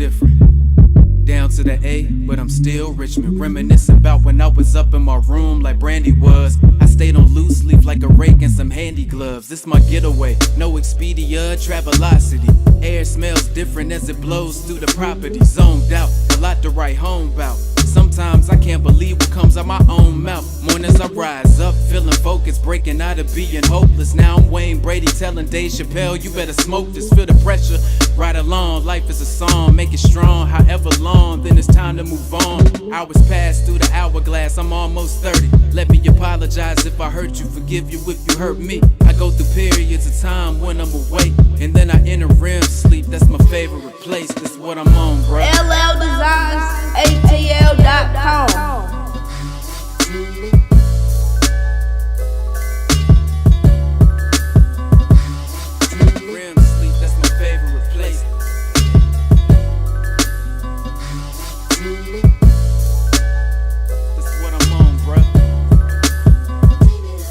different. Down to the A, but I'm still Richmond. Reminiscing about when I was up in my room like Brandy was. I stayed on loose leaf like a rake and some handy gloves. This my getaway, no Expedia, Travelocity. Air smells different as it blows through the property. Zoned out, a lot to write home about. Sometimes I can't believe what comes out my own mouth. Mornings I rise up, feeling focused, breaking out of being hopeless. Now I'm Wayne Brady telling Dave Chappelle, you better smoke this, feel the pressure. Ride along, life is a song, make it strong, however long, then it's time to move on. Hours pass through the hourglass, I'm almost 30. Let me apologize if I hurt you, forgive you if you hurt me. I go through periods of time when I'm awake, and then I enter REM sleep, that's my favorite place, that's what I'm on, bro. LLDesignsatl.com. REM sleep, that's my favorite place. That's what I'm on, bruh.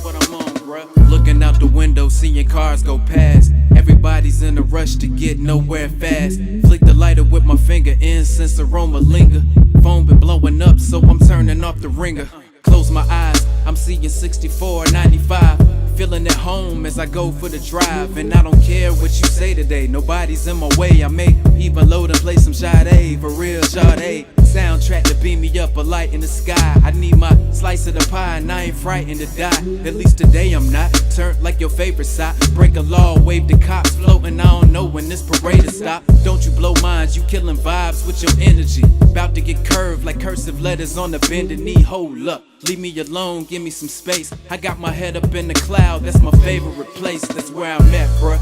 What I'm on, bruh. Looking out the window, seeing cars go past. Everybody's in a rush to get nowhere fast. Flick the lighter with my finger, incense aroma linger. Phone been blowing up, so I'm turning off the ringer. Close my eyes, I'm seeing 64, 95. Feeling at home as I go for the drive. And I don't care what you say today, nobody's in my way. I may even load and play some Sade, for real Sade. Soundtrack to beam me up, a light in the sky. I need my slice of the pie and I ain't frightened to die. At least today I'm not. Turned like your favorite sock. Break a law, wave the cops floating. I don't know when this parade will stop. Don't you blow minds, you killing vibes with your energy. About to get curved like cursive letters on the bended knee. Hold up, leave me alone, give me some space. I got my head up in the cloud, that's my favorite place. That's where I'm at, bruh.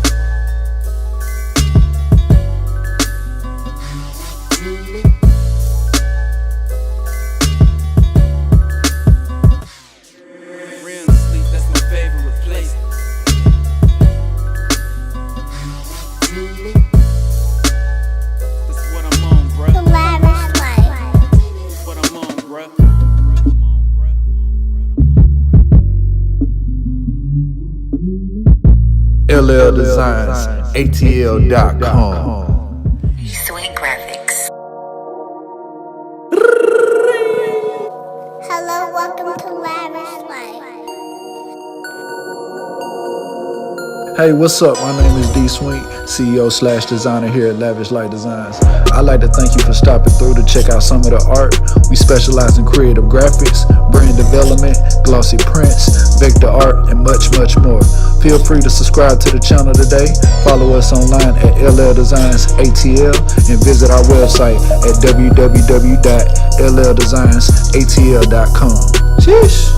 LLDesignsatl.com. Swink GFX. Hello, welcome to Lavish Life. Hey, what's up? My name is D Swink, CEO/designer here at Lavish Light Designs. I'd like to thank you for stopping through to check out some of the art. We specialize in creative graphics, brand development, glossy prints, vector art, and much, much more. Feel free to subscribe to the channel today, follow us online at LLDesignsatl, and visit our website at www.lldesignsaTL.com. Sheesh.